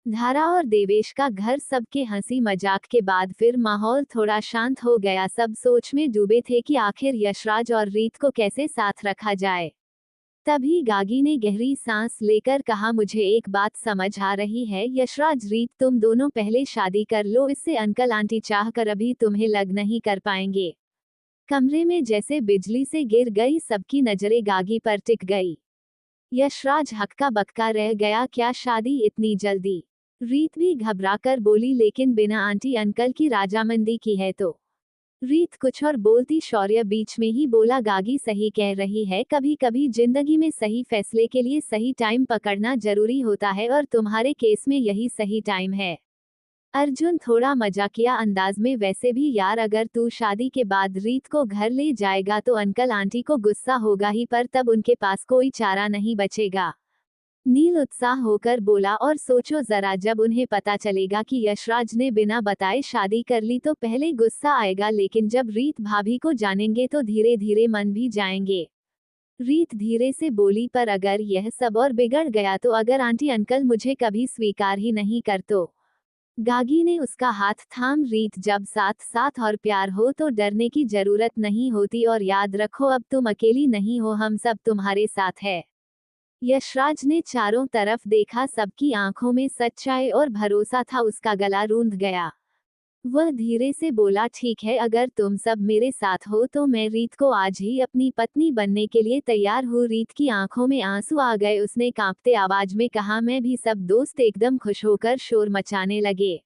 धारा और देवेश का घर सबके हंसी मजाक के बाद फिर माहौल थोड़ा शांत हो गया। सब सोच में डूबे थे कि आखिर यशराज और रीत को कैसे साथ रखा जाए। तभी गागी ने गहरी सांस लेकर कहा, मुझे एक बात समझ आ रही है यशराज, रीत, तुम दोनों पहले शादी कर लो, इससे अंकल आंटी चाह कर अभी तुम्हें लग नहीं कर पाएंगे। कमरे में जैसे बिजली से गिर गई, सबकी नजरें गागी पर टिक गई। यशराज हक्का बक्का रह गया, क्या शादी इतनी जल्दी? रीत भी घबरा कर बोली, लेकिन बिना आंटी अंकल की राजामंदी की है तो। रीत कुछ और बोलती, शौर्य बीच में ही बोला, गागी सही कह रही है, कभी कभी जिंदगी में सही फैसले के लिए सही टाइम पकड़ना जरूरी होता है और तुम्हारे केस में यही सही टाइम है। अर्जुन थोड़ा मजाकिया अंदाज में, वैसे भी यार, अगर तू शादी के बाद रीत को घर ले जाएगा तो अंकल आंटी को गुस्सा होगा ही, पर तब उनके पास कोई चारा नहीं बचेगा। नील उत्साह होकर बोला, और सोचो जरा, जब उन्हें पता चलेगा कि यशराज ने बिना बताए शादी कर ली तो पहले गुस्सा आएगा, लेकिन जब रीत भाभी को जानेंगे तो धीरे धीरे मन भी जाएंगे। रीत धीरे से बोली, पर अगर यह सब और बिगड़ गया तो? अगर आंटी अंकल मुझे कभी स्वीकार ही नहीं कर तो? गागी ने उसका हाथ थाम, रीत, जब साथ साथ और प्यार हो तो डरने की जरूरत नहीं होती, और याद रखो अब तुम अकेली नहीं हो, हम सब तुम्हारे साथ है। यशराज ने चारों तरफ देखा, सबकी आंखों में सच्चाई और भरोसा था। उसका गला रूंध गया। वह धीरे से बोला, ठीक है, अगर तुम सब मेरे साथ हो तो मैं रीत को आज ही अपनी पत्नी बनने के लिए तैयार हूँ। रीत की आंखों में आंसू आ गए, उसने कांपते आवाज में कहा, मैं भी। सब दोस्त एकदम खुश होकर शोर मचाने लगे।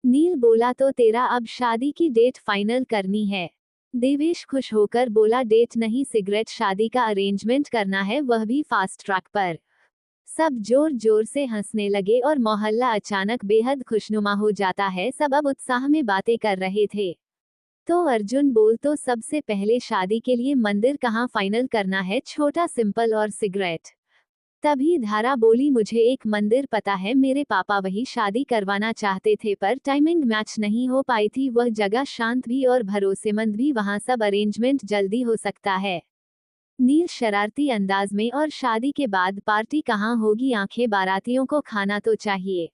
नील बोला, तो तेरा अब शादी की डेट फाइनल करनी है? देवेश खुश होकर बोला, डेट नहीं, सिगरेट, शादी का अरेंजमेंट करना है, वह भी फास्ट ट्रैक पर। सब जोर जोर से हंसने लगे और मोहल्ला अचानक बेहद खुशनुमा हो जाता है। सब अब उत्साह में बातें कर रहे थे। तो अर्जुन बोल, तो सबसे पहले शादी के लिए मंदिर कहाँ फाइनल करना है? छोटा, सिंपल और सिगरेट? तभी धारा बोली, मुझे एक मंदिर पता है, मेरे पापा वही शादी करवाना चाहते थे, पर टाइमिंग मैच नहीं हो पाई थी। वह जगह शांत भी और भरोसेमंद भी, वहां सब अरेंजमेंट जल्दी हो सकता है। नील शरारती अंदाज में, और शादी के बाद पार्टी कहाँ होगी? आंखें, बारातियों को खाना तो चाहिए।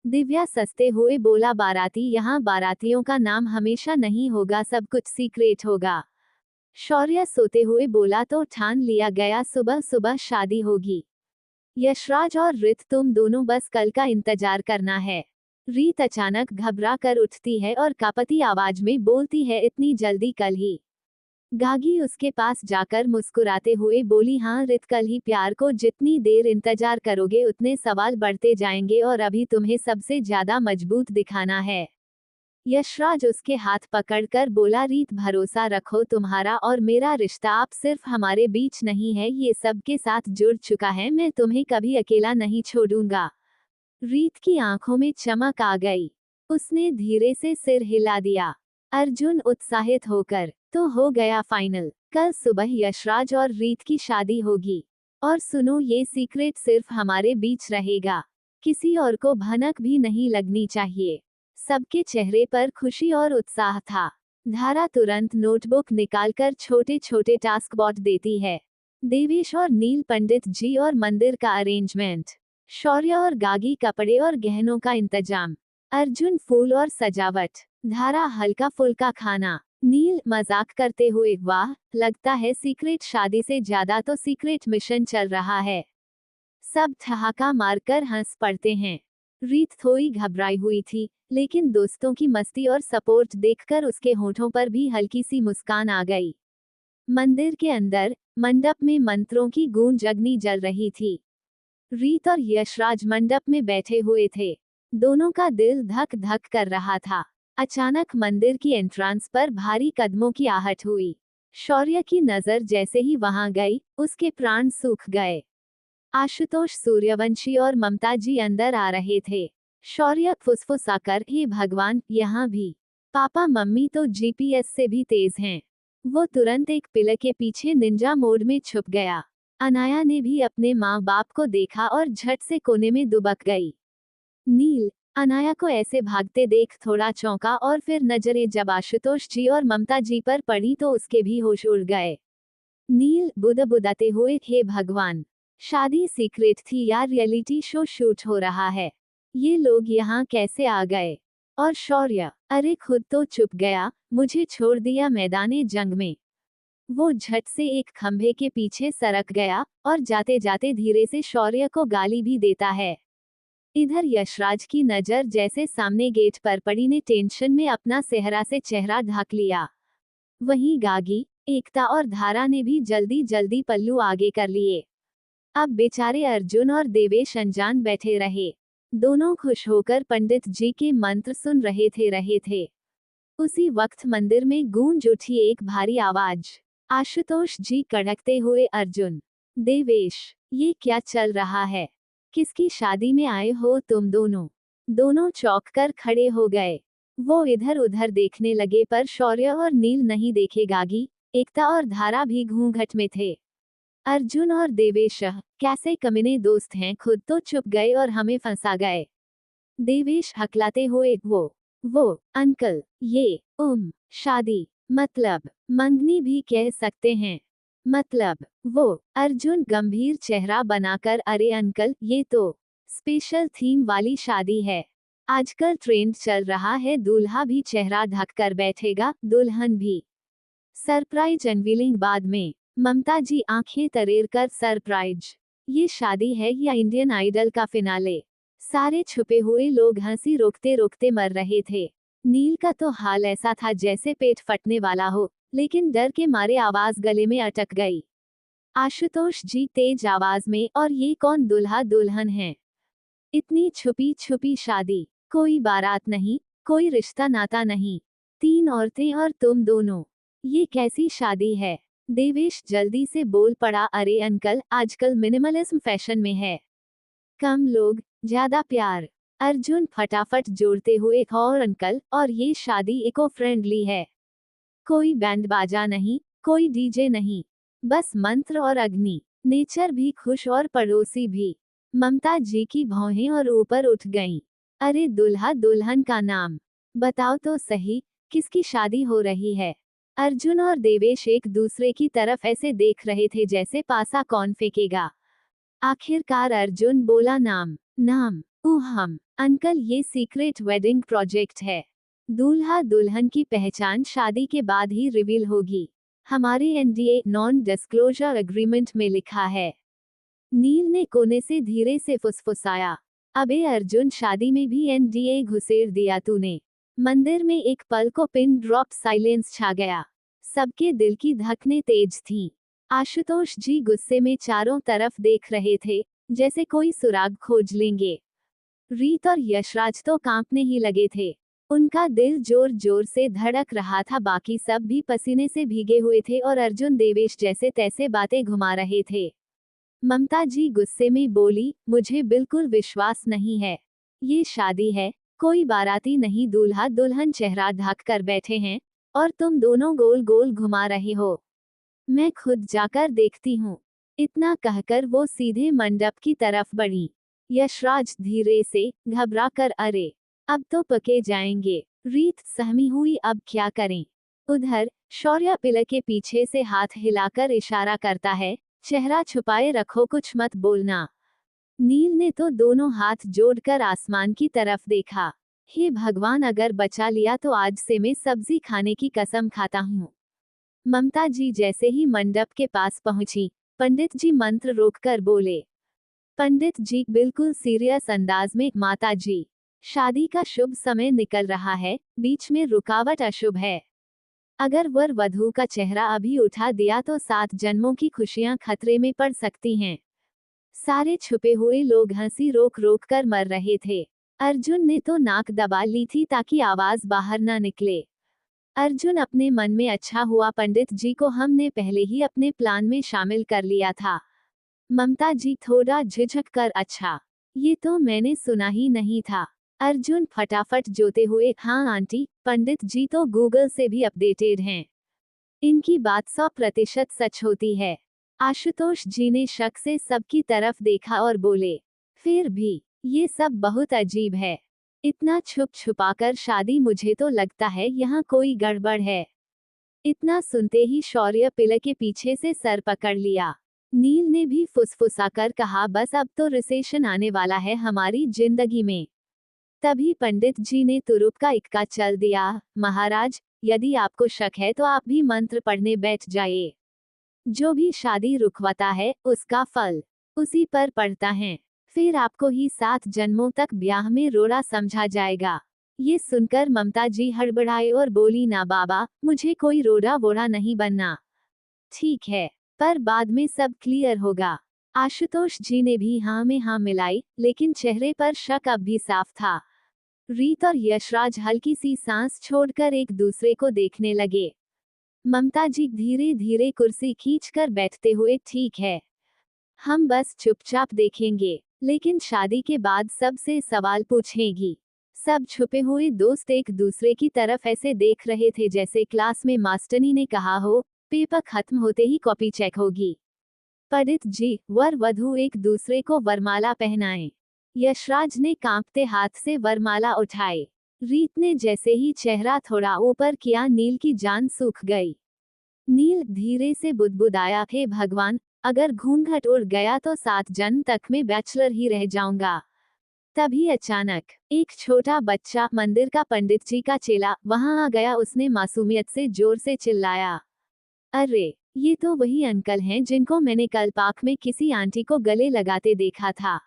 दिव्या सस्ते हुए बोला, बाराती? यहाँ बारातियों का नाम हमेशा नहीं होगा, सब कुछ सीक्रेट होगा। शौर्य सोते हुए बोला, तो ठान लिया गया, सुबह सुबह शादी होगी। यशराज और रित, तुम दोनों बस कल का इंतजार करना है। रीत अचानक घबरा कर उठती है और कांपती आवाज में बोलती है, इतनी जल्दी? कल ही? गागी उसके पास जाकर मुस्कुराते हुए बोली, हाँ रित, कल ही। प्यार को जितनी देर इंतजार करोगे उतने सवाल बढ़ते जाएंगे, और अभी तुम्हें सबसे ज्यादा मजबूत दिखाना है। यशराज उसके हाथ पकड़कर बोला, रीत, भरोसा रखो, तुम्हारा और मेरा रिश्ता आप सिर्फ हमारे बीच नहीं है, ये सबके साथ जुड़ चुका है, मैं तुम्हें कभी अकेला नहीं छोड़ूंगा। रीत की आंखों में चमक आ गई। उसने धीरे से सिर हिला दिया। अर्जुन उत्साहित होकर, तो हो गया फाइनल, कल सुबह यशराज और रीत की शादी होगी। और सुनो, ये सीक्रेट सिर्फ हमारे बीच रहेगा, किसी और को भनक भी नहीं लगनी चाहिए। सबके चेहरे पर खुशी और उत्साह था। धारा तुरंत नोटबुक निकालकर छोटे छोटे टास्क बॉट देती है। देवेश और नील, पंडित जी और मंदिर का अरेंजमेंट। शौर्य और गागी, कपड़े और गहनों का इंतजाम। अर्जुन, फूल और सजावट। धारा, हल्का फुल्का खाना। नील मजाक करते हुए, वाह, लगता है सीक्रेट शादी से ज्यादा तो सीक्रेट मिशन चल रहा है। सब ठहाका मारकर हंस पड़ते हैं। रीत थोड़ी घबराई हुई थी, लेकिन दोस्तों की मस्ती और सपोर्ट देखकर उसके होठों पर भी हल्की सी मुस्कान आ गई। मंदिर के अंदर मंडप में मंत्रों की गूंज अग्नि जल रही थी। रीत और यशराज मंडप में बैठे हुए थे। दोनों का दिल धक धक कर रहा था। अचानक मंदिर की एंट्रांस पर भारी कदमों की आहट हुई। शौर्य की नजर जैसे ही वहां गई, उसके प्राण सूख गए। आशुतोष सूर्यवंशी और ममता जी अंदर आ रहे थे। शौर्य फुसफुसाकर, हे भगवान, यहाँ भी? पापा मम्मी तो जीपीएस से भी तेज हैं। वो तुरंत एक पिलर के पीछे निंजा मोड में छुप गया। अनाया ने भी अपने माँ बाप को देखा और झट से कोने में दुबक गई। नील अनाया को ऐसे भागते देख थोड़ा चौंका, और फिर नजरें जब आशुतोष जी और ममता जी पर पड़ी तो उसके भी होश उड़ गए। नील बुदबुदाते हुए, हे भगवान, शादी सीक्रेट थी या रियलिटी शो शूट हो रहा है? ये लोग यहाँ कैसे आ गए? और शौर्य, अरे खुद तो चुप गया, मुझे छोड़ दिया मैदाने जंग में। वो झट से एक खंभे के पीछे सरक गया और जाते जाते धीरे से शौर्य को गाली भी देता है। इधर यशराज की नजर जैसे सामने गेट पर पड़ी ने टेंशन में अपना सेहरा से चेहरा ढक लिया। वहीं गागी, एकता और धारा ने भी जल्दी जल्दी पल्लू आगे कर लिए। अब बेचारे अर्जुन और देवेश अनजान बैठे रहे। दोनों खुश होकर पंडित जी के मंत्र सुन रहे थे। उसी वक्त मंदिर में गूंज उठी एक भारी आवाज। आशुतोष जी, कड़कते हुए अर्जुन। देवेश, ये क्या चल रहा है? किसकी शादी में आए हो तुम दोनों? दोनों चौंक कर खड़े हो गए। वो इधर उधर देखने लगे पर शौर्य और नील नहीं देखे। गागी, एकता और धारा भी घूंघट में थे। अर्जुन और देवेश कैसे कमीने दोस्त हैं, खुद तो चुप गए और हमें फंसा गए। देवेश हकलाते हुए, वो अंकल, ये शादी मतलब मंगनी भी कह सकते हैं। मतलब वो। अर्जुन गंभीर चेहरा बनाकर, अरे अंकल, ये तो स्पेशल थीम वाली शादी है। आजकल ट्रेंड चल रहा है, दूल्हा भी चेहरा ढक कर बैठेगा, दुल्हन भी। सरप्राइज अनवीलिंग बाद में। ममता जी आंखें तरेर कर, सरप्राइज? ये शादी है या इंडियन आइडल का फिनाले? सारे छुपे हुए लोग हंसी रोकते रोकते मर रहे थे। नील का तो हाल ऐसा था जैसे पेट फटने वाला हो, लेकिन डर के मारे आवाज गले में अटक गई। आशुतोष जी तेज आवाज में, और ये कौन दुल्हा दुल्हन है? इतनी छुपी छुपी शादी, कोई बारात नहीं, कोई रिश्ता नाता नहीं, 3 औरतें और तुम दोनों, ये कैसी शादी है? देवेश जल्दी से बोल पड़ा, अरे अंकल, आजकल मिनिमलिज्म फैशन में है। कम लोग, ज्यादा प्यार। अर्जुन फटाफट जोड़ते हुए, और अंकल, और ये शादी इको फ्रेंडली है। कोई बैंड बाजा नहीं, कोई डीजे नहीं, बस मंत्र और अग्नि। नेचर भी खुश और पड़ोसी भी। ममता जी की भौहें और ऊपर उठ गईं। अरे दुल्हा दुल्हन का नाम बताओ तो सही, किसकी शादी हो रही है? अर्जुन और देवेश एक दूसरे की तरफ ऐसे देख रहे थे जैसे पासा कौन फेंकेगा। आखिरकार अर्जुन बोला, नाम हम अंकल, ये सीक्रेट वेडिंग प्रोजेक्ट है। दूल्हा दुल्हन की पहचान शादी के बाद ही रिवील होगी। हमारे एनडीए नॉन डिस्क्लोजर एग्रीमेंट में लिखा है। नील ने कोने से धीरे से फुसफुसाया, अबे अर्जुन, शादी में भी एनडीए घुसेड़ दिया तूने। मंदिर में एक पल को पिन ड्रॉप साइलेंस छा गया। सबके दिल की धड़कनें तेज थीं। आशुतोष जी गुस्से में चारों तरफ देख रहे थे, जैसे कोई सुराग खोज लेंगे। रीत और यशराज तो कांपने ही लगे थे। उनका दिल जोर जोर से धड़क रहा था, बाकी सब भी पसीने से भीगे हुए थे और अर्जुन देवेश जैसे तैसे बातें घुमा रहे थे। ममता जी गुस्से में बोली, मुझे बिल्कुल विश्वास नहीं है। ये शादी है, कोई बाराती नहीं, दूल्हा दुल्हन चेहरा ढक कर बैठे हैं, और तुम दोनों गोल गोल घुमा रहे हो। मैं खुद जाकर देखती हूँ। इतना कहकर वो सीधे मंडप की तरफ बढ़ी। यशराज धीरे से घबरा कर, अरे अब तो पके जाएंगे। रीत सहमी हुई, अब क्या करें? उधर शौर्य पिलर के पीछे से हाथ हिलाकर इशारा करता है, चेहरा छुपाए रखो, कुछ मत बोलना। नील ने तो दोनों हाथ जोड़कर आसमान की तरफ देखा। हे भगवान, अगर बचा लिया तो आज से मैं सब्जी खाने की कसम खाता हूँ। ममता जी जैसे ही मंडप के पास पहुंची, पंडित जी मंत्र रोककर बोले। पंडित जी बिल्कुल सीरियस अंदाज में, माता जी, शादी का शुभ समय निकल रहा है, बीच में रुकावट अशुभ है। अगर वर वधू का चेहरा अभी उठा दिया तो 7 जन्मों की खुशियां खतरे में पड़ सकती हैं। सारे छुपे हुए लोग हंसी रोक रोक कर मर रहे थे। अर्जुन ने तो नाक दबा ली थी ताकि आवाज बाहर न निकले। अर्जुन अपने मन में, अच्छा हुआ पंडित जी को हमने पहले ही अपने प्लान में शामिल कर लिया था। ममता जी थोड़ा झिझक कर, अच्छा, ये तो मैंने सुना ही नहीं था। अर्जुन फटाफट जोते हुए, हाँ आंटी, पंडित जी तो गूगल से भी अपडेटेड हैं। इनकी बात 100% सच होती है। आशुतोष जी ने शक से सबकी तरफ देखा और बोले, फिर भी ये सब बहुत अजीब है। इतना छुप छुपाकर शादी, मुझे तो लगता है यहाँ कोई गड़बड़ है। इतना सुनते ही शौर्य पिलर के पीछे से सर पकड़ लिया। नील ने भी फुसफुसाकर कहा, बस अब तो रिसेशन आने वाला है हमारी जिंदगी में। तभी पंडित जी ने तुरुप का इक्का चल दिया। महाराज, यदि आपको शक है तो आप भी मंत्र पढ़ने बैठ जाइए। जो भी शादी रुकवाता है उसका फल उसी पर पड़ता है। फिर आपको ही 7 जन्मों तक ब्याह में रोड़ा समझा जाएगा। ये सुनकर ममता जी हड़बड़ाए और बोली, ना बाबा, मुझे कोई रोड़ा वोड़ा नहीं बनना। ठीक है, पर बाद में सब क्लियर होगा। आशुतोष जी ने भी हाँ में हाँ मिलाई, लेकिन चेहरे पर शक अब भी साफ था। रीत और यशराज हल्की सी सांस छोड़कर एक दूसरे को देखने लगे। ममता जी धीरे धीरे कुर्सी खींचकर बैठते हुए, ठीक है, हम बस चुपचाप देखेंगे, लेकिन शादी के बाद सबसे सवाल पूछेगी। सब छुपे हुए दोस्त एक दूसरे की तरफ ऐसे देख रहे थे जैसे क्लास में मास्टरनी ने कहा हो, पेपर खत्म होते ही कॉपी चेक होगी। पंडित जी, वर वधू एक दूसरे को वरमाला पहनाए। यशराज ने कांपते हाथ से वरमाला उठाई। रीत ने जैसे ही चेहरा थोड़ा ऊपर किया, नील की जान सूख गई। नील धीरे से बुदबुदाया, हे भगवान, अगर घूंघट उड़ गया तो 7 जन्म तक में बैचलर ही रह जाऊंगा। तभी अचानक एक छोटा बच्चा, मंदिर का पंडित जी का चेला, वहां आ गया। उसने मासूमियत से जोर से चिल्लाया, अरे, ये तो वही अंकल हैं जिनको मैंने कल पार्क में किसी आंटी को गले लगाते देखा था।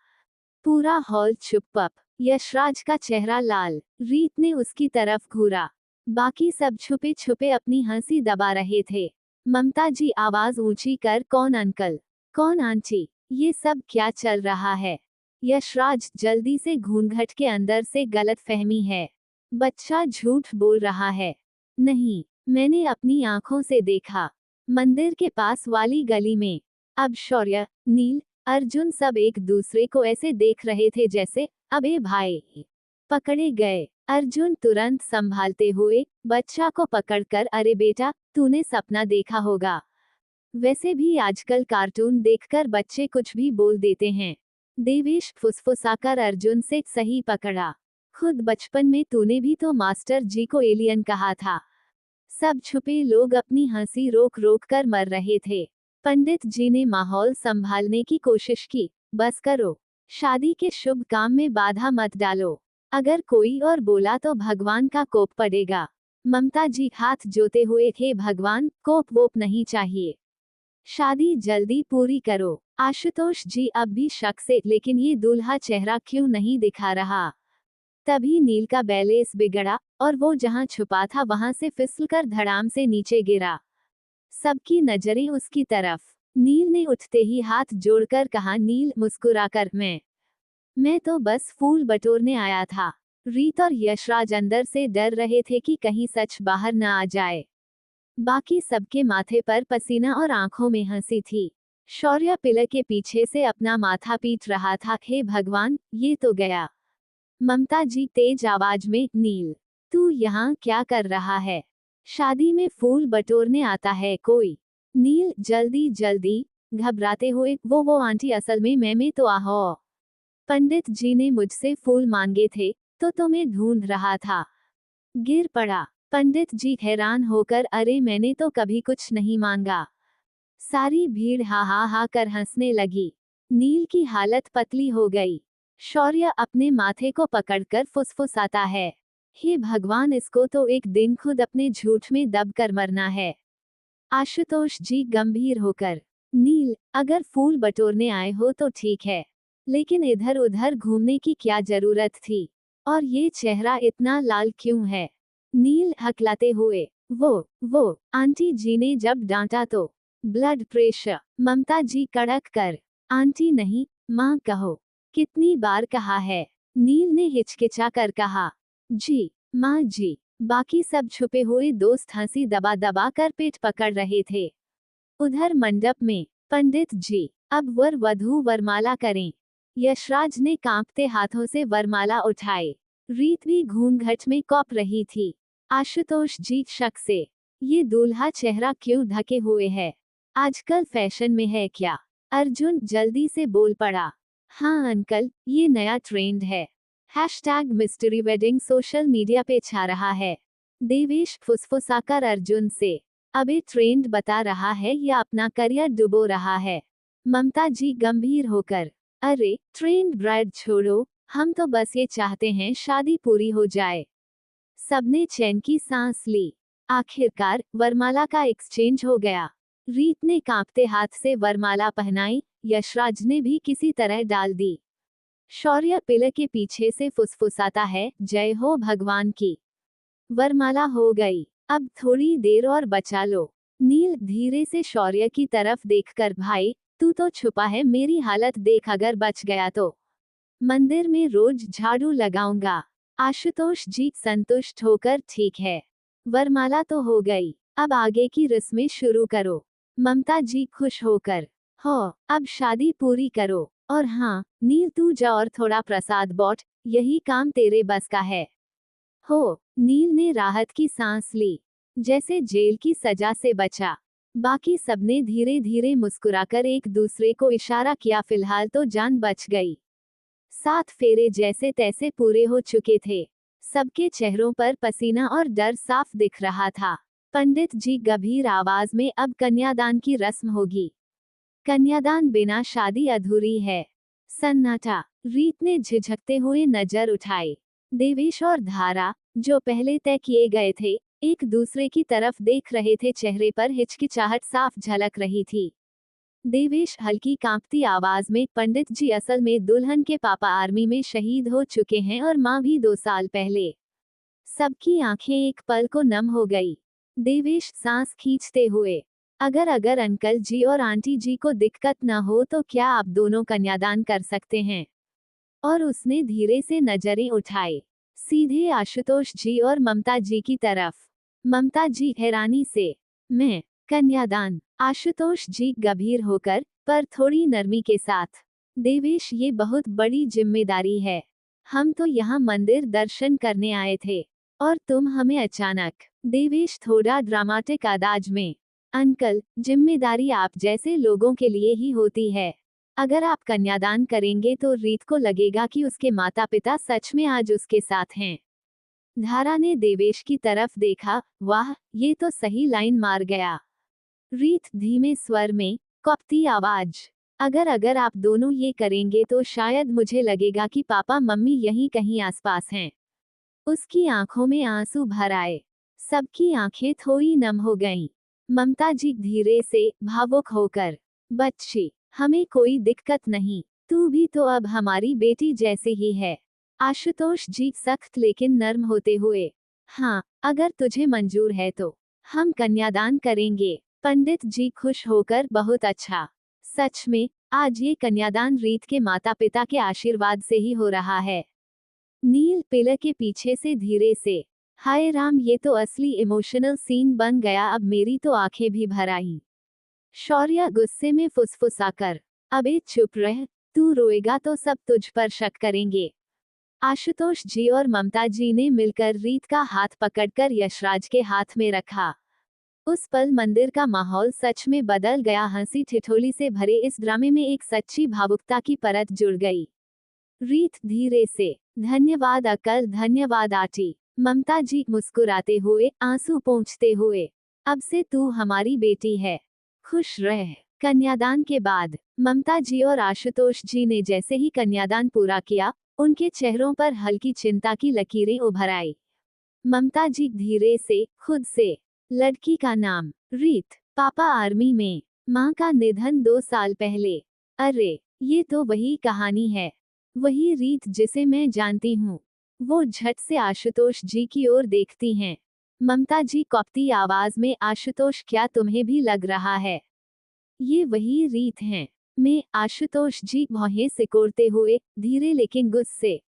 पूरा हॉल चुप। यशराज का चेहरा लाल। रीत ने उसकी तरफ घूरा। बाकी सब छुपे छुपे अपनी हंसी दबा रहे थे। ममता जी आवाज ऊंची कर, कौन अंकल, कौन आंटी, ये सब क्या चल रहा है? यशराज, जल्दी से घूंघट के अंदर से गलतफहमी है। बच्चा झूठ बोल रहा है। नहीं, मैंने अपनी आंखों से देखा। मंदिर के पास वाली गली में। अब शौर्य, नील, अर्जुन सब एक दूसरे को ऐसे देख रहे थे जैसे, अबे भाई, पकड़े गए। अर्जुन तुरंत संभालते हुए बच्चा को पकड़कर, अरे बेटा, तूने सपना देखा होगा। वैसे भी आजकल कार्टून देखकर बच्चे कुछ भी बोल देते हैं। देवेश फुसफुसाकर अर्जुन से, सही पकड़ा। खुद बचपन में तूने भी तो मास्टर जी को एलियन कहा था। सब छुपे लोग अपनी हंसी रोक रोक कर मर रहे थे। पंडित जी ने माहौल संभालने की कोशिश की, बस करो, शादी के शुभ काम में बाधा मत डालो। अगर कोई और बोला तो भगवान का कोप पड़ेगा। ममता जी हाथ जोते हुए, हे भगवान, कोप वोप नहीं चाहिए, शादी जल्दी पूरी करो। आशुतोष जी अब भी शक से, लेकिन ये दूल्हा चेहरा क्यों नहीं दिखा रहा? तभी नील का बैलेंस बिगड़ा और वो जहां छुपा था वहां से फिसलकर धड़ाम से नीचे गिरा। सबकी नजरें उसकी तरफ। नील ने उठते ही हाथ जोड़कर कहा, नील, मुस्कुराकर, मैं तो बस फूल बटोरने आया था। रीत और यशराज अंदर से डर रहे थे कि कहीं सच बाहर न आ जाए। बाकी सबके माथे पर पसीना और आंखों में हंसी थी। शौर्य पिलर के पीछे से अपना माथा पीट रहा था, हे भगवान, ये तो गया। ममता जी तेज आवाज में, नील, तू यहाँ क्या कर रहा है? शादी में फूल बटोरने आता है कोई? नील जल्दी जल्दी घबराते हुए, वो आंटी, असल में मैं तो आहो। पंडित जी ने मुझसे फूल मांगे थे, तो तुम्हें ढूंढ रहा था। गिर पड़ा। पंडित जी हैरान होकर, अरे मैंने तो कभी कुछ नहीं मांगा। सारी भीड़ हा हा हा कर हंसने लगी। नील की हालत पतली हो गई। शौर्य अपने माथे को पकड़कर फुसफुसाता है, हे भगवान, इसको तो एक दिन खुद अपने झूठ में दब कर मरना है। आशुतोष जी गंभीर होकर, नील, अगर फूल बटोरने आए हो तो ठीक है, लेकिन इधर उधर घूमने की क्या जरूरत थी? और ये चेहरा इतना लाल क्यों है? नील हकलाते हुए, वो आंटी जी ने जब डांटा तो ब्लड प्रेशर। ममता जी कड़क कर, आंटी नहीं, माँ कहो। कितनी बार कहा है? नील ने हिचकिचा कर कहा, जी माँ जी। बाकी सब छुपे हुए दोस्त हंसी दबा दबा कर पेट पकड़ रहे थे। उधर मंडप में, पंडित जी, अब वर वधू वरमाला करें। यशराज ने कांपते हाथों से वरमाला उठाई। रीत भी घूंघट में कौप रही थी। आशुतोष जी शक से, ये दूल्हा चेहरा क्यों ढके हुए है? आजकल फैशन में है क्या? अर्जुन जल्दी से बोल पड़ा, हाँ अंकल, ये नया ट्रेंड है। Hashtag mystery wedding social media पे छा रहा है। देवेश फुसफुसाकर अर्जुन से, अबे ट्रेंड बता रहा है या अपना करियर डुबो रहा है? ममता जी गंभीर होकर, अरे ट्रेंड ब्राइड छोड़ो, हम तो बस ये चाहते हैं शादी पूरी हो जाए। सबने चैन की सांस ली। आखिरकार वरमाला का एक्सचेंज हो गया। रीत ने कांपते हाथ से वरमाला पहनाई, यशराज ने भी किसी तरह डाल दी। शौर्य पिलर के पीछे से फुसफुसाता है, जय हो भगवान की। वरमाला हो गई, अब थोड़ी देर और बचा लो। नील धीरे से शौर्य की तरफ देखकर, भाई तू तो छुपा है, मेरी हालत देख, अगर बच गया तो मंदिर में रोज झाड़ू लगाऊंगा। आशुतोष जी संतुष्ट होकर, ठीक है, वरमाला तो हो गई, अब आगे की रस्में शुरू करो। ममता जी खुश होकर, हो, अब शादी पूरी करो। और हाँ नील, तू जा और थोड़ा प्रसाद बांट, यही काम तेरे बस का है। हो, नील ने राहत की सांस ली, जैसे जेल की सजा से बचा। बाकी सबने धीरे धीरे मुस्कुराकर एक दूसरे को इशारा किया, फिलहाल तो जान बच गई। 7 फेरे जैसे तैसे पूरे हो चुके थे। सबके चेहरों पर पसीना और डर साफ दिख रहा था। पंडित जी गंभीर आवाज में, अब कन्यादान की रस्म होगी। कन्यादान बिना शादी अधूरी है। सन्नाटा। रीत ने झिझकते हुए नजर उठाई। देवेश और धारा, जो पहले तय किए गए थे, एक दूसरे की तरफ देख रहे थे, चेहरे पर हिचकिचाहट साफ झलक रही थी। देवेश हल्की कांपती आवाज में, पंडित जी असल में दुल्हन के पापा आर्मी में शहीद हो चुके हैं और माँ भी 2 साल पहले। सबकी आंखें एक पल को नम हो गई। देवेश सांस खींचते हुए, अगर अंकल जी और आंटी जी को दिक्कत न हो तो क्या आप दोनों कन्यादान कर सकते हैं? और उसने धीरे से नजरें उठाई, सीधे आशुतोष जी और ममता जी की तरफ। ममता जी हैरानी से, मैं कन्यादान? आशुतोष जी गंभीर होकर, पर थोड़ी नरमी के साथ, देवेश ये बहुत बड़ी जिम्मेदारी है। हम तो यहाँ मंदिर दर्शन करने आए थे, और तुम हमें अचानक। देवेश थोड़ा ड्रामाटिक अंदाज में, अंकल, जिम्मेदारी आप जैसे लोगों के लिए ही होती है। अगर आप कन्यादान करेंगे तो रीत को लगेगा कि उसके माता पिता सच में आज उसके साथ हैं। धारा ने देवेश की तरफ देखा, वाह, ये तो सही लाइन मार गया। रीत धीमे स्वर में, कपटी आवाज, अगर आप दोनों ये करेंगे तो शायद मुझे लगेगा कि पापा मम्मी यहीं कहीं आसपास हैं। उसकी आंखों में आंसू भर आए। सबकी आंखें थोड़ी नम हो गईं। ममता जी धीरे से, भावुक होकर, बच्ची, हमें कोई दिक्कत नहीं, तू भी तो अब हमारी बेटी जैसी ही है। आशुतोष जी सख्त लेकिन नर्म होते हुए, हाँ, अगर तुझे मंजूर है तो हम कन्यादान करेंगे। पंडित जी खुश होकर, बहुत अच्छा। सच में, आज ये कन्यादान रीत के माता पिता के आशीर्वाद से ही हो रहा है। नील पिलर के पीछे से धीरे से, हाय राम, ये तो असली इमोशनल सीन बन गया, अब मेरी तो आंखें भी भर आईं। शौर्य गुस्से में फुसफुसाकर, अबे चुप रह, तू रोएगा तो सब तुझ पर शक करेंगे। आशुतोष जी और ममता जी ने मिलकर रीत का हाथ पकड़कर यशराज के हाथ में रखा। उस पल मंदिर का माहौल सच में बदल गया। हंसी ठिठोली से भरे इस ड्रामे में एक सच्ची भावुकता की परत जुड़ गई। रीत धीरे से, धन्यवाद अंकल, धन्यवाद आंटी। ममता जी मुस्कुराते हुए, आंसू पोंछते हुए, अब से तू हमारी बेटी है, खुश रह। कन्यादान के बाद ममता जी और आशुतोष जी ने जैसे ही कन्यादान पूरा किया, उनके चेहरों पर हल्की चिंता की लकीरें उभर आई। ममता जी धीरे से, खुद से, लड़की का नाम रीत, पापा आर्मी में, माँ का निधन 2 साल पहले। अरे, ये तो वही कहानी है, वही रीत जिसे मैं जानती हूँ। वो झट से आशुतोष जी की ओर देखती हैं। ममता जी कपटी आवाज में, आशुतोष, क्या तुम्हें भी लग रहा है ये वही रीत हैं? मैं, आशुतोष जी भौहें सिकोड़ते हुए, धीरे लेकिन गुस्से,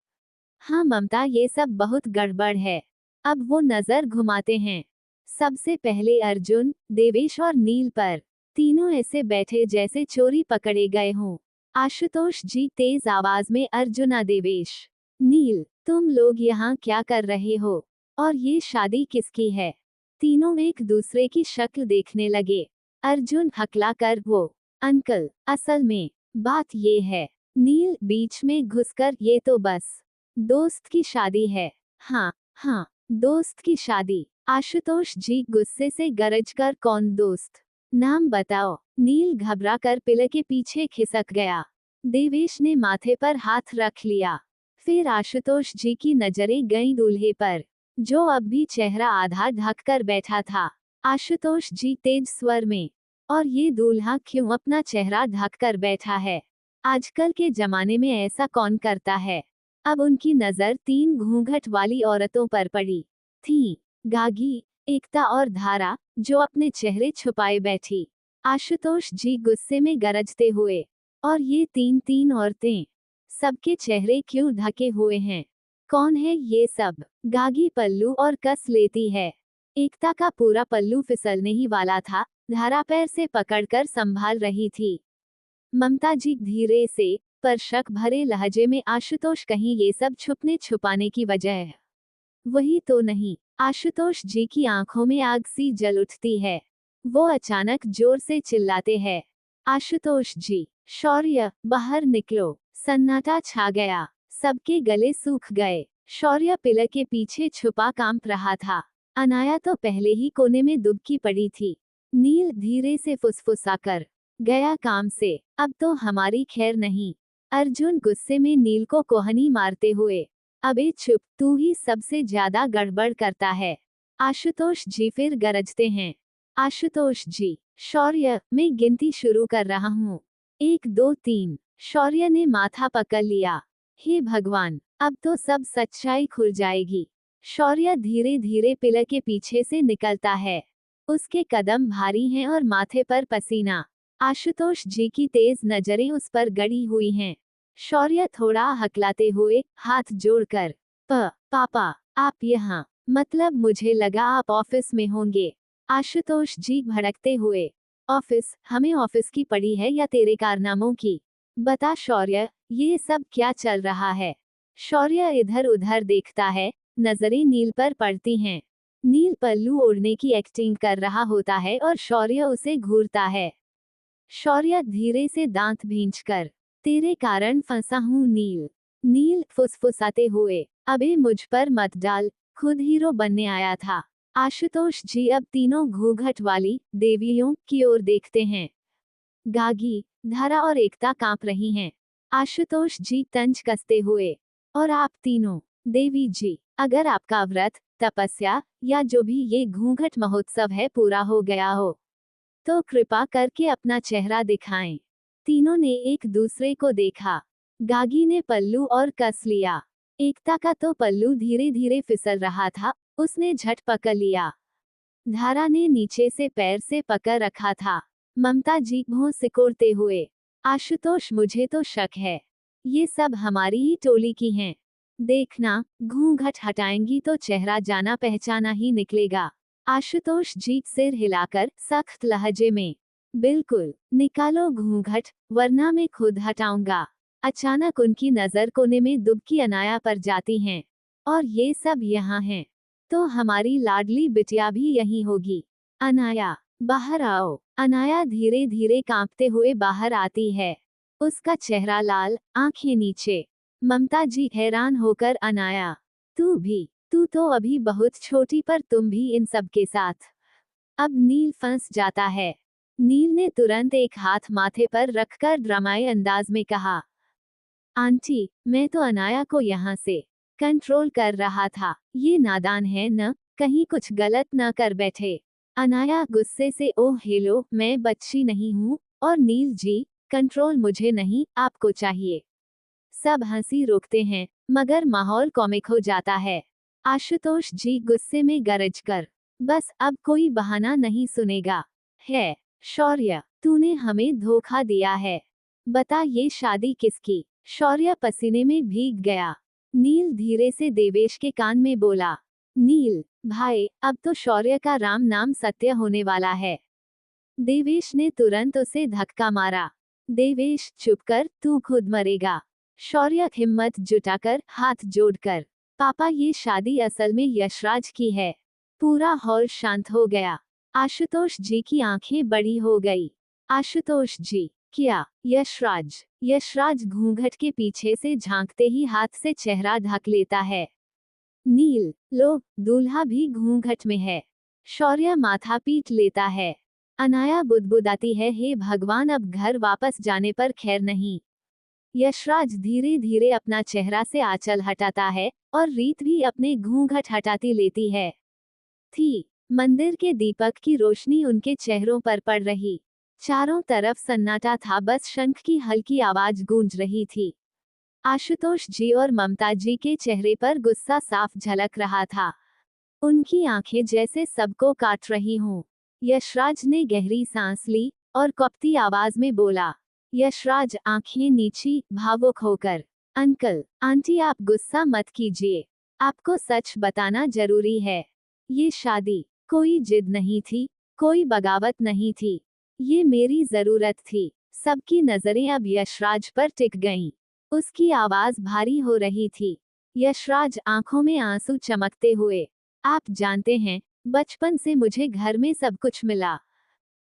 हाँ ममता, ये सब बहुत गड़बड़ है। अब वो नजर घुमाते हैं, सबसे पहले अर्जुन, देवेश और नील पर। तीनों ऐसे बैठे जैसे चोरी पकड़े गए हों। आशुतोष जी तेज आवाज में, अर्जुना, देवेश, नील, तुम लोग यहाँ क्या कर रहे हो? और ये शादी किसकी है? तीनों एक दूसरे की शक्ल देखने लगे। अर्जुन हकला कर, वो अंकल, असल में बात ये है। नील बीच में घुसकर, ये तो बस दोस्त की शादी है। हाँ हाँ, दोस्त की शादी। आशुतोष जी गुस्से से गरजकर, कौन दोस्त? नाम बताओ। नील घबरा कर पिलर के पीछे खिसक गया। देवेश ने माथे पर हाथ रख लिया। फिर आशुतोष जी की नजरें गईं दूल्हे पर, जो अब भी चेहरा आधा ढक कर बैठा था। आशुतोष जी तेज स्वर में, और ये दूल्हा क्यों अपना चेहरा ढक कर बैठा है? आजकल के जमाने में ऐसा कौन करता है? अब उनकी नजर 3 घूंघट वाली औरतों पर पड़ी थी। गागी, एकता और धारा, जो अपने चेहरे छुपाए बैठी। आशुतोष जी गुस्से में गरजते हुए, और ये 3 औरतें, सबके चेहरे क्यों ढके हुए हैं? कौन है ये सब? गागी पल्लू और कस लेती है। एकता का पूरा पल्लू फिसलने ही वाला था। धारा पैर से पकड़कर संभाल रही थी। ममता जी धीरे से, पर शक भरे लहजे में, आशुतोष कहीं ये सब छुपने छुपाने की वजह है? वही तो नहीं। आशुतोष जी की आंखों में आग सी जल उठती है। वो अचानक जोर से चिल्लाते हैं, आशुतोष जी, शौर्य, बाहर निकलो। सन्नाटा छा गया। सबके गले सूख गए। शौर्य पिलर के पीछे छुपा कांप रहा था। अनाया तो पहले ही कोने में दुबकी पड़ी थी। नील धीरे से फुसफुसाकर, गया काम से, अब तो हमारी खैर नहीं। अर्जुन गुस्से में नील को कोहनी मारते हुए, अबे चुप, तू ही सबसे ज्यादा गड़बड़ करता है। आशुतोष जी फिर गरजते हैं, आशुतोष जी, शौर्य, मैं गिनती शुरू कर रहा हूँ। 1 2 3। शौर्य ने माथा पकड़ लिया। हे भगवान, अब तो सब सच्चाई खुल जाएगी। शौर्य धीरे धीरे पिलर के पीछे से निकलता है। उसके कदम भारी हैं और माथे पर पसीना। आशुतोष जी की तेज नजरें उस पर गड़ी हुई हैं। शौर्य थोड़ा हकलाते हुए, हाथ जोड़कर, पापा, आप यहाँ? मतलब मुझे लगा आप ऑफिस में होंगे। आशुतोष जी भड़कते हुए, ऑफिस? हमें ऑफिस की पड़ी है या तेरे कारनामों की? बता शौर्य, ये सब क्या चल रहा है? शौर्य इधर उधर देखता है। नजरें नील पर पड़ती हैं। नील पल्लू ओढ़ने की एक्टिंग कर रहा होता है और शौर्य उसे घूरता है। शौर्य धीरे से दांत भींचकर, तेरे कारण फंसा हूँ नील। नील फुसफुसाते हुए, अबे मुझ पर मत डाल, खुद हीरो बनने आया था। आशुतोष जी अब तीनों घूंघट वाली देवियों की ओर देखते हैं। गागी, धारा और एकता कांप रही हैं। आशुतोष जी तंज कसते हुए, और आप तीनों, देवी जी, अगर आपका व्रत, तपस्या, या जो भी ये घूंघट महोत्सव है पूरा हो गया हो, तो कृपा करके अपना चेहरा दिखाएं। तीनों ने एक दूसरे को देखा। गागी ने पल्लू और कस लिया। एकता का तो पल्लू धीरे धीरे फिसल रहा था, उसने झट पकड़ लिया। धारा ने नीचे से पैर से पकड़ रखा था। ममता जी भौं सिकोड़ते हुए, आशुतोष, मुझे तो शक है, ये सब हमारी ही टोली की हैं। देखना, घूंघट हटाएंगी तो चेहरा जाना पहचाना ही निकलेगा। आशुतोष जी सिर हिलाकर, सख्त लहजे में, बिल्कुल, निकालो घूंघट, वरना मैं खुद हटाऊंगा। अचानक उनकी नजर कोने में दुबकी अनाया पर जाती हैं। और ये सब यहाँ हैं, तो हमारी लाडली बिटिया भी यहीं होगी। अनाया, बाहर आओ। अनाया धीरे धीरे कांपते हुए बाहर आती है। उसका चेहरा लाल, आंखें नीचे। ममता जी हैरान होकर, अनाया, तू तो अभी बहुत छोटी, पर तुम भी इन सब के साथ। अब नील फंस जाता है। नील ने तुरंत एक हाथ माथे पर रखकर ड्रामाई अंदाज में कहा, आंटी, मैं तो अनाया को यहाँ से कंट्रोल कर रहा था। ये नादान है न, कहीं कुछ गलत न कर बैठे। अनाया गुस्से से, ओह हेलो, मैं बच्ची नहीं हूँ। और नील जी, कंट्रोल मुझे नहीं, आपको चाहिए। सब हंसी रोकते हैं, मगर माहौल कॉमिक हो जाता है। आशुतोष जी गुस्से में गरजकर, बस अब कोई बहाना नहीं सुनेगा। है, शौर्य, तूने हमें धोखा दिया है। बता ये शादी किसकी? शौर्य पसीने में भीग गया। नील धीरे से देवेश के कान में बोला, नील भाई, अब तो शौर्य का राम नाम सत्य होने वाला है। देवेश ने तुरंत उसे धक्का मारा। देवेश, चुप कर, तू खुद मरेगा। शौर्य हिम्मत जुटाकर, हाथ जोड़कर, पापा, ये शादी असल में यशराज की है। पूरा हॉल शांत हो गया। आशुतोष जी की आंखें बड़ी हो गई। आशुतोष जी, क्या? यशराज? यशराज घूंघट के पीछे से झांकते ही हाथ से चेहरा ढक लेता है। नील, लो, दूल्हा भी घूंघट में है। शौर्य माथा पीट लेता है। अनाया बुदबुदाती है, हे भगवान, अब घर वापस जाने पर खैर नहीं। यशराज धीरे धीरे अपना चेहरा से आंचल हटाता है और रीत भी अपने घूंघट हटाती लेती है। मंदिर के दीपक की रोशनी उनके चेहरों पर पड़ रही। चारों तरफ सन्नाटा था, बस शंख की हल्की आवाज गूंज रही थी। आशुतोष जी और ममता जी के चेहरे पर गुस्सा साफ झलक रहा था। उनकी आंखें जैसे सबको काट रही हों। यशराज ने गहरी सांस ली और कपटी आवाज में बोला, यशराज आंखें नीची, भावुक होकर, अंकल आंटी आप गुस्सा मत कीजिए, आपको सच बताना जरूरी है। ये शादी कोई जिद नहीं थी, कोई बगावत नहीं थी, ये मेरी जरूरत थी। सबकी नजरें अब यशराज पर टिक गईं। उसकी आवाज भारी हो रही थी। यशराज आंखों में आंसू चमकते हुए, आप जानते हैं, बचपन से मुझे घर में सब कुछ मिला,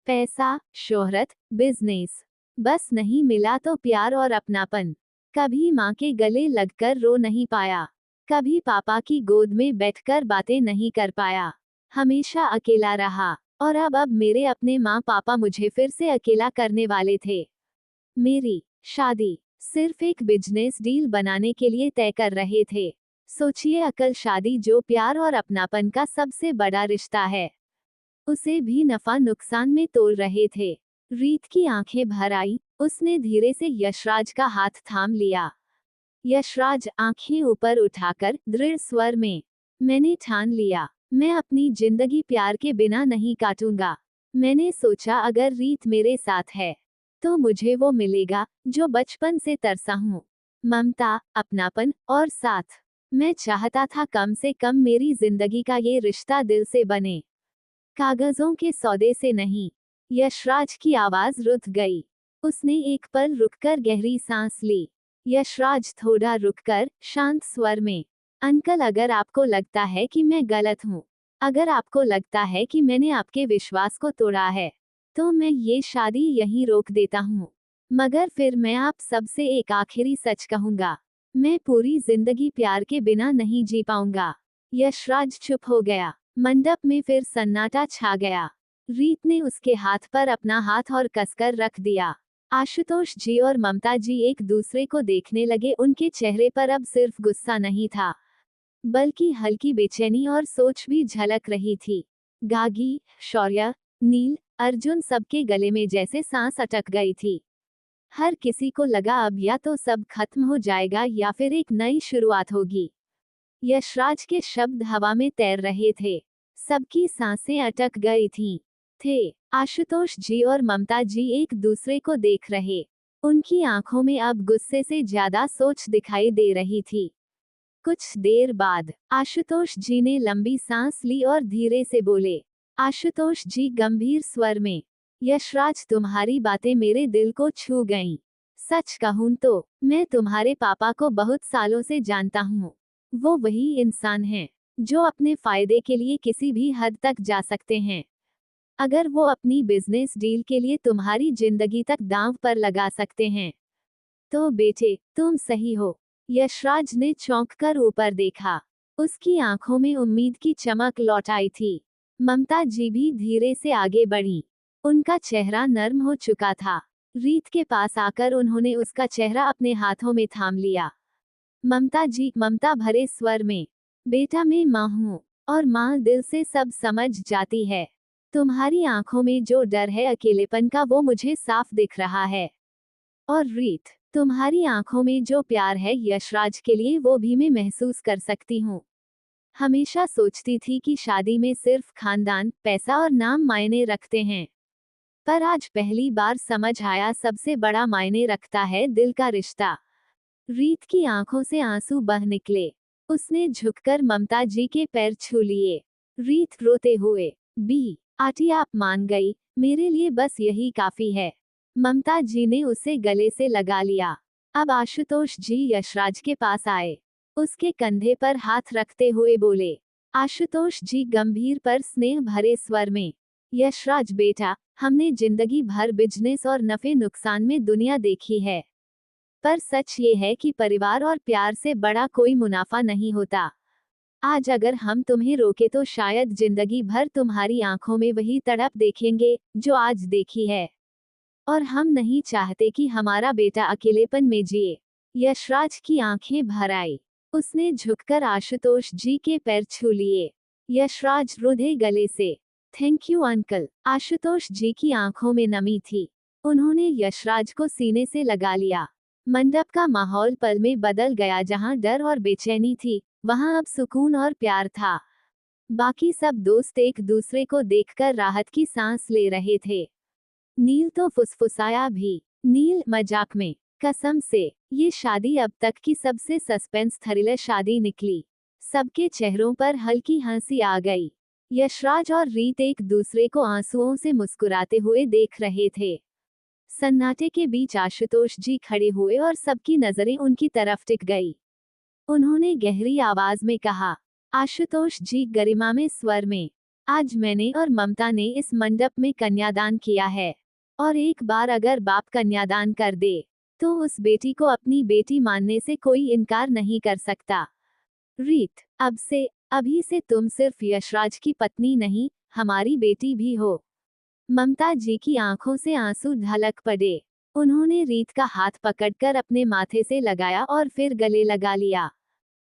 पैसा, शोहरत, बिजनेस, बस नहीं मिला तो प्यार और अपनापन। कभी माँ के गले लगकर रो नहीं पाया, कभी पापा की गोद में बैठकर बातें नहीं कर पाया, हमेशा अकेला रहा। और अब मेरे अपने माँ पापा मुझे फिर से अकेला करने वाले थे। मेरी शादी सिर्फ एक बिजनेस डील बनाने के लिए तय कर रहे थे। सोचिए अकल, शादी जो प्यार और अपनापन का सबसे बड़ा रिश्ता है, उसे भी नफा नुकसान में तोल रहे थे। रीत की आंखें भर आई, उसने धीरे से यशराज का हाथ थाम लिया। यशराज आंखें ऊपर उठाकर दृढ़ स्वर में, मैंने ठान लिया, मैं अपनी जिंदगी प्यार के बिना नहीं काटूंगा। मैंने सोचा अगर रीत मेरे साथ है तो मुझे वो मिलेगा जो बचपन से तरसा हूँ, ममता, अपनापन और साथ। मैं चाहता था कम से कम मेरी जिंदगी का ये रिश्ता दिल से बने, कागजों के सौदे से नहीं। यशराज की आवाज रुक गई। उसने एक पल रुककर गहरी सांस ली। यशराज थोड़ा रुककर शांत स्वर में, अंकल अगर आपको लगता है कि मैं गलत हूँ, अगर आपको लगता है कि मैंने आपके विश्वास को तोड़ा है, तो मैं ये शादी यहीं रोक देता हूँ। मगर फिर मैं आप सबसे एक आखिरी सच कहूंगा, मैं पूरी जिंदगी प्यार के बिना नहीं जी पाऊंगा। यशराज चुप हो गया। मंडप में फिर सन्नाटा छा गया। रीत ने उसके हाथ पर अपना हाथ और कसकर रख दिया। आशुतोष जी और ममता जी एक दूसरे को देखने लगे। उनके चेहरे पर अब सिर्फ गुस्सा नहीं था, बल्कि हल्की बेचैनी और सोच भी झलक रही थी। गागी, शौर्य, नील, अर्जुन सबके गले में जैसे सांस अटक गई थी। हर किसी को लगा अब या तो सब खत्म हो जाएगा या फिर एक नई शुरुआत होगी। यशराज के शब्द हवा में तैर रहे थे। सबकी सांसें अटक गई थे। आशुतोष जी और ममता जी एक दूसरे को देख रहे। उनकी आंखों में अब गुस्से से ज्यादा सोच दिखाई दे रही थी। कुछ देर बाद आशुतोष जी ने लंबी सांस ली और धीरे से बोले, आशुतोष जी गंभीर स्वर में, यशराज तुम्हारी बातें मेरे दिल को छू गईं। सच कहूं तो मैं तुम्हारे पापा को बहुत सालों से जानता हूँ। वो वही इंसान हैं जो अपने फायदे के लिए किसी भी हद तक जा सकते हैं। अगर वो अपनी बिजनेस डील के लिए तुम्हारी जिंदगी तक दांव पर लगा सकते हैं, तो बेटे तुम सही हो। यशराज ने चौंक कर ऊपर देखा। उसकी आंखों में उम्मीद की चमक लौट आई थी। ममता जी भी धीरे से आगे बढ़ी। उनका चेहरा नर्म हो चुका था। रीत के पास आकर उन्होंने उसका चेहरा अपने हाथों में थाम लिया। ममता जी, ममता भरे स्वर में, बेटा मैं माँ हूँ, और माँ दिल से सब समझ जाती है। तुम्हारी आंखों में जो डर है अकेलेपन का, वो मुझे साफ दिख रहा है। और रीत, तुम्हारी आंखों में जो प्यार है यशराज के लिए, वो भी मैं महसूस कर सकती हूँ। हमेशा सोचती थी कि शादी में सिर्फ खानदान, पैसा और नाम मायने रखते हैं, पर आज पहली बार समझ आया सबसे बड़ा मायने रखता है दिल का रिश्ता। रीत की आंखों से आंसू बह निकले। उसने झुककर ममता जी के पैर छू लिए। रीत रोते हुए, बी आटी आप मान गई, मेरे लिए बस यही काफी है। ममता जी ने उसे गले से लगा लिया। अब आशुतोष जी यशराज के पास आए। उसके कंधे पर हाथ रखते हुए बोले, आशुतोष जी गंभीर पर स्नेह भरे स्वर में, यशराज बेटा, हमने जिंदगी भर बिजनेस और नफे नुकसान में दुनिया देखी है, पर सच ये है कि परिवार और प्यार से बड़ा कोई मुनाफा नहीं होता। आज अगर हम तुम्हें रोके तो शायद जिंदगी भर तुम्हारी आंखों में वही तड़प देखेंगे जो आज देखी है। और हम नहीं चाहते कि हमारा बेटा अकेलेपन में जिए। यशराज की आंखें भर आई। उसने झुककर आशुतोष जी के पैर छू लिए। यशराज रुधे गले से, थैंक यू अंकल। आशुतोष जी की आंखों में नमी थी। उन्होंने यशराज को सीने से लगा लिया। मंडप का माहौल पल में बदल गया। जहां डर और बेचैनी थी, वहां अब सुकून और प्यार था। बाकी सब दोस्त एक दूसरे को देखकर राहत की सांस ले रहे थे। नील तो फुसफुसाया भी। नील मजाक में, कसम से ये शादी अब तक की सबसे सस्पेंस थ्रिलर शादी निकली। सबके चेहरों पर हल्की हंसी आ गई। यशराज और रीत एक दूसरे को आंसुओं से मुस्कुराते हुए देख रहे थे। सन्नाटे के बीच आशुतोष जी खड़े हुए और सबकी नजरें उनकी तरफ टिक गई। उन्होंने गहरी आवाज में कहा, आशुतोष जी गरिमामय स्वर में, आज मैंने और ममता ने इस मंडप में कन्यादान किया है। और एक बार अगर बाप कन्यादान कर दे, तो उस बेटी को अपनी बेटी मानने से कोई इनकार नहीं कर सकता। रीत, अभी से तुम सिर्फ यशराज की पत्नी नहीं, हमारी बेटी भी हो। ममता जी की आंखों से आंसू ढलक पड़े। उन्होंने रीत का हाथ पकड़कर अपने माथे से लगाया और फिर गले लगा लिया।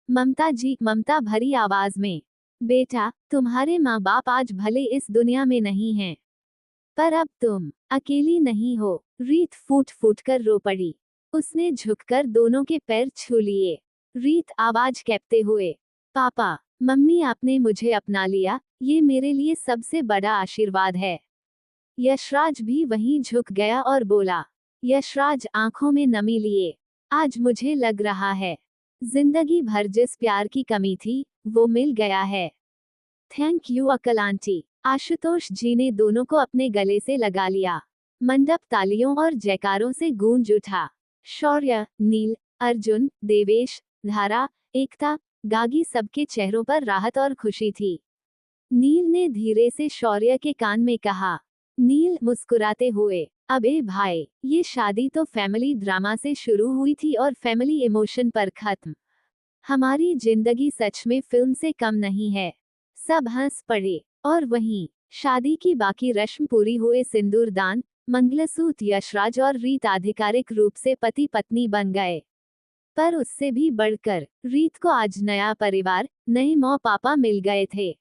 ममता जी, ममता भरी आवाज में, बेटा, तुम्हारे माँ बाप आज भले इस दुनिया में नहीं हैं, पर अब तुम अकेली नहीं हो। रीत फूट फूट कर रो पड़ी। उसने झुककर दोनों के पैर छू लिए। रीत आवाज कैपते हुए, पापा, मम्मी, आपने मुझे अपना लिया, ये मेरे लिए सबसे बड़ा आशीर्वाद है। यशराज भी वहीं झुक गया और बोला। यशराज आंखों में नमी लिए, आज मुझे लग रहा है जिंदगी भर जिस प्यार की कमी थी, वो मिल गया है। Thank you uncle aunty. Ashutosh ji ने दोनों को अपने गले से लगा लिया। मंडप तालियों और जयकारों से गूंज उठा। शौर्य, नील, अर्जुन, देवेश, धारा, एकता, गागी, सबके चेहरों पर राहत और खुशी थी। नील ने धीरे से शौर्य के कान में कहा। नील मुस्कुराते हुए, अबे भाई, ये शादी तो फैमिली ड्रामा से शुरू हुई थी और फैमिली इमोशन पर खत्म। हमारी जिंदगी सच में फिल्म से कम नहीं है। सब हंस पड़े। और वहीं शादी की बाकी रस्म पूरी हुए। सिंदूरदान, मंगलसूत्र, यशराज और रीत आधिकारिक रूप से पति पत्नी बन गए। पर उससे भी बढ़कर रीत को आज नया परिवार, नए माँ पापा मिल गए थे।